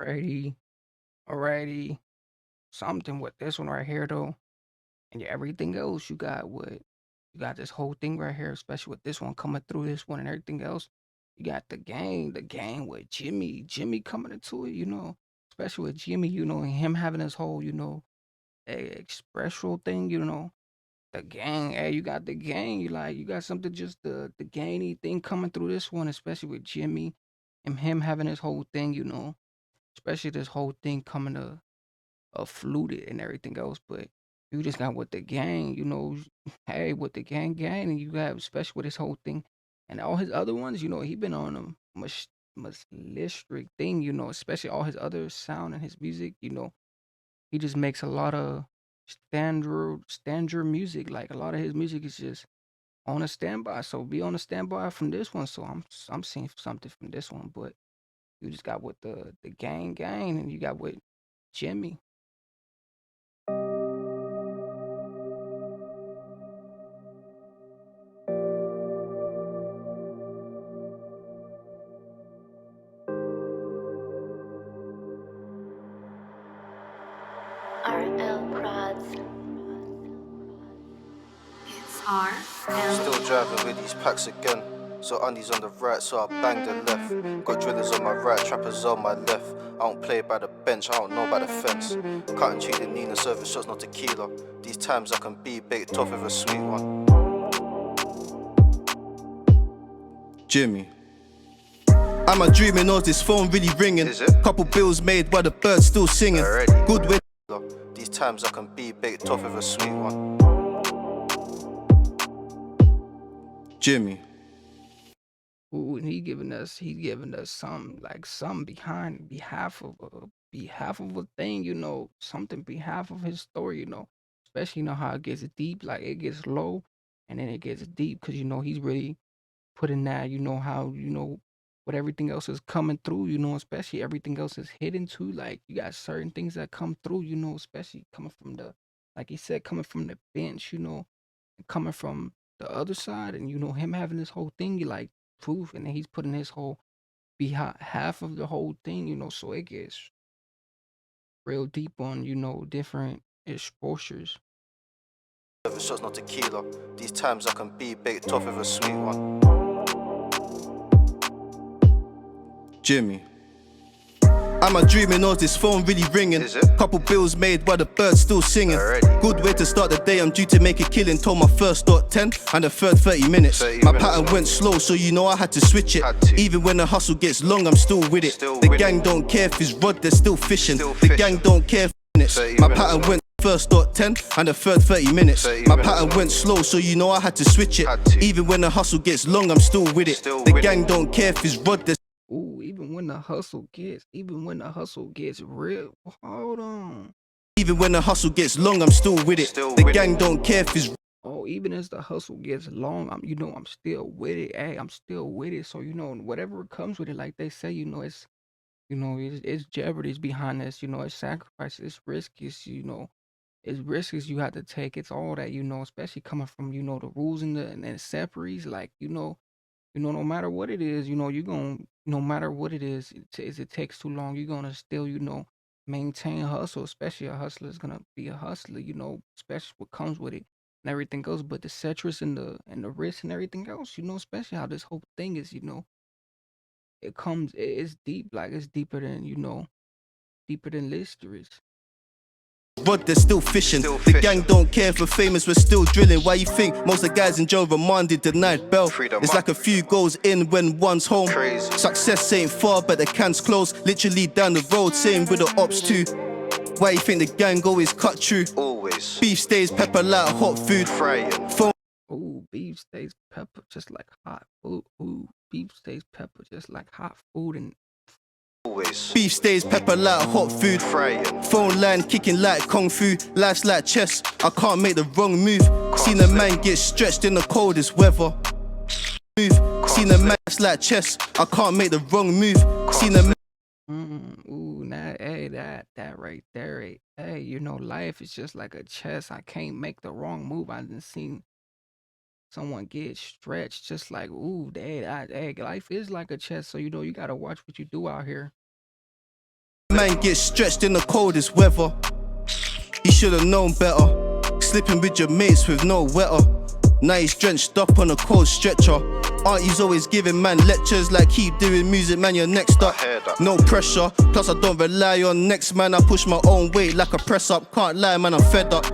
Alrighty, alrighty. Something with this one right here though, and yeah, everything else you got this whole thing right here, especially with this one coming through this one and everything else. You got the gang with Jimmy coming into it, especially with Jimmy, and him having his whole, expressional thing, the gang. Hey, you got the gang. You got something just the gangy thing coming through this one, especially with Jimmy and him having his whole thing, especially this whole thing coming to fluted and everything else. But you just got with the gang, hey, with the gang, and you have especially with this whole thing and all his other ones, he been on a much listric thing, especially all his other sound and his music, he just makes a lot of standard music. Like a lot of his music is just on a standby. So be on a standby from this one. So I'm seeing something from this one, but you just got with the gang, and you got with Jimmy. RL Prods. It's RL. Still driving with these packs again. So undies on the right, so I bang the left. Got drillers on my right, trappers on my left. I don't play by the bench, I don't know by the fence. Cutting through the Nina, serving shots, not tequila. These times I can be baked off with a sweet one. Jimmy. Am I dreaming or is this phone really ringing? Is it? Couple bills made while the birds still singing. Already. Good way. These times I can be baked off with a sweet one. Jimmy. Ooh, and he giving us some behalf of a thing, something behalf of his story, especially how it gets deep, like it gets low and then it gets deep because he's really putting that, how what everything else is coming through, especially everything else is hidden too. Like you got certain things that come through, especially coming from like he said, coming from the bench, and coming from the other side, and him having this whole thing, you like proof, and then he's putting his whole behind half of the whole thing, so it gets real deep on different exposures. Shots, not tequila. These times I can be baked off with a sweet one. Jimmy. Am I dreaming or is this phone really ringing? Is it? Couple bills made while the birds still singing. Already. Good way to start the day, I'm due to make a killing. Told my first start 10 and the third 30 minutes. My pattern went slow, so I had to switch it. Even when the hustle gets long, I'm still with it. The gang don't care if it's rod, they're still fishing. The gang don't care if minutes. My pattern went first start 10 and the third 30 minutes. My pattern went slow, so I had to switch it. Even when the hustle gets long, I'm still with it. The gang don't care if it's rod, they're Ooh, even when the hustle gets real. Hold on. even when the hustle gets long, I'm still with it. The gang don't care if it's Oh, even as the hustle gets long, I'm still with it. Hey, I'm still with it. So, whatever comes with it, like they say, it's jeopardy is behind this, it's sacrifice, it's risk, it's risks you have to take. It's all that, especially coming from, the rules and separaries, like, no matter what it is, no matter what it is, it takes too long, you're gonna still, maintain hustle, especially a hustler is gonna be a hustler, especially what comes with it and everything else. But the citrus and the risk and everything else, especially how this whole thing is, it's deep, like it's deeper than listerous. rod, they're still fishing. The gang don't care if we're famous, we're still drilling. Why you think most of the guys in jail remanded denied bail? It's like a few goes in when one's home. Success ain't far, but the can's close. Literally down the road, same with the ops too. Why you think the gang always cut through? Always. Beef stays pepper like hot food. Frying. Ooh, beef stays pepper just like hot food. Ooh, beef stays pepper just like hot food and Always. Beef stays pepper like hot food. Frying. Phone line kicking like kung fu. Life's like chess, I can't make the wrong move. Seen a man get stretched in the coldest weather. Seen a man like chess, I can't make the wrong move. Seen a man. Ooh, nah, hey, that right there, hey, life is just like a chess. I can't make the wrong move. I didn't seen someone get stretched, just like, ooh, hey, life is like a chess. So you gotta watch what you do out here. Man gets stretched in the coldest weather. He should've known better. Slipping with your mates with no wetter. Now he's drenched up on a cold stretcher. Auntie's always giving man lectures like keep doing music, man, you're next up. No pressure, plus I don't rely on next man. I push my own weight like a press up. Can't lie, man, I'm fed up.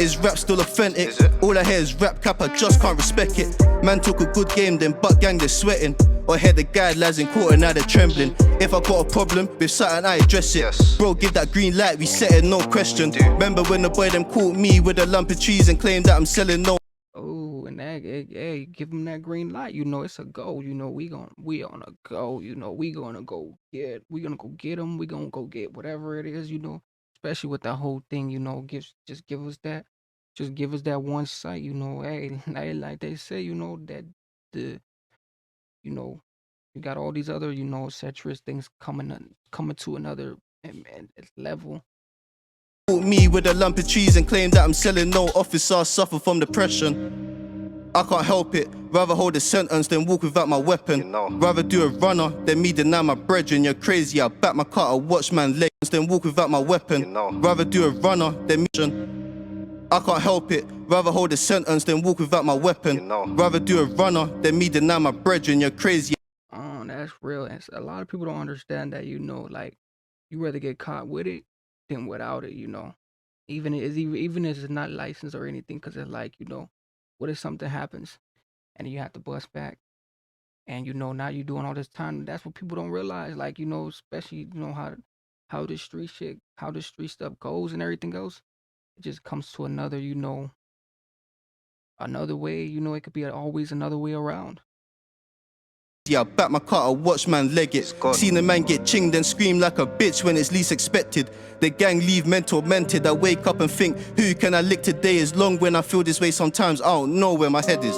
Is rap still authentic? All I hear is rap cap, I just can't respect it. Man took a good game, then butt gang, they're sweating. Or hear the guidelines in court and now they're trembling. If I got a problem with something, I address it. Bro, give that green light, we set it, no question. Remember when the boy them caught me with a lump of trees and claimed that I'm selling no. Oh, and that, hey, give him that green light. You know, it's a go. You know, we on a go. You know, we gonna go get him. We gonna go get whatever it is. You know, especially with that whole thing. You know, just give us that one sight. You know, hey, like they say. You know that the you know you got all these other treacherous things coming to another level. Caught me with a lump of trees and claimed that I'm selling no. Officers suffer from depression. I can't help it. Rather hold a sentence than walk without my weapon. Rather do a runner than me deny my brethren. You're crazy. I back my car, I watch man legs than walk without my weapon. Rather do a runner than me. I can't help it. Rather hold a sentence than walk without my weapon. Rather do a runner than me deny my brethren. You're crazy. Oh, that's real. And a lot of people don't understand that. Like you rather get caught with it than without it. Even if it's not licensed or anything, because it's like what if something happens and you have to bust back, and now you're doing all this time. That's what people don't realize. Like especially how this street shit, how this street stuff goes and everything else. It just comes to another way. It could be always another way around. Yeah, I back my car, I watch man leg it. Seen a man get chinged then scream like a bitch when it's least expected. The gang leave men tormented. I wake up and think, who can I lick today? Is long when I feel this way sometimes, I don't know where my head is.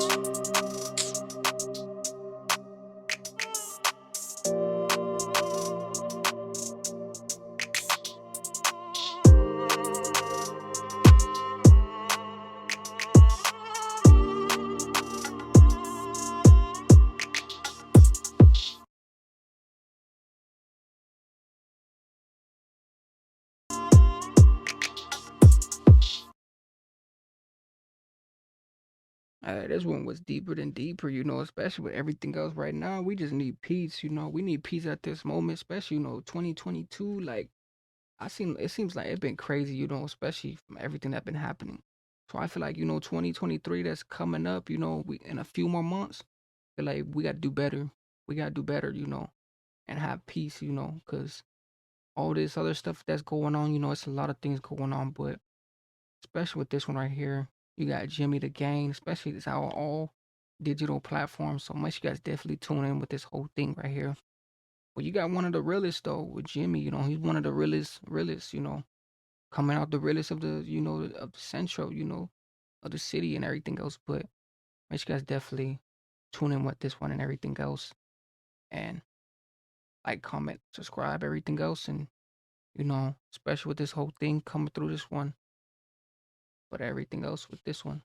This one was deeper than deeper, especially with everything else right now. We just need peace, we need peace at this moment, especially, 2022. Like, it seems like it's been crazy, especially from everything that's been happening. So I feel like, 2023 that's coming up, we in a few more months, I feel like we got to do better. We got to do better, and have peace, because all this other stuff that's going on, it's a lot of things going on, but especially with this one right here. You got Jimmy the Gang, especially this our all digital platforms. So much you guys definitely tune in with this whole thing right here. Well, you got one of the realest though with Jimmy. He's one of the realest. Coming out the realest of the of the central. Of the city and everything else. But make sure you guys definitely tune in with this one and everything else, and like, comment, subscribe, everything else, and especially with this whole thing coming through this one. But everything else with this one.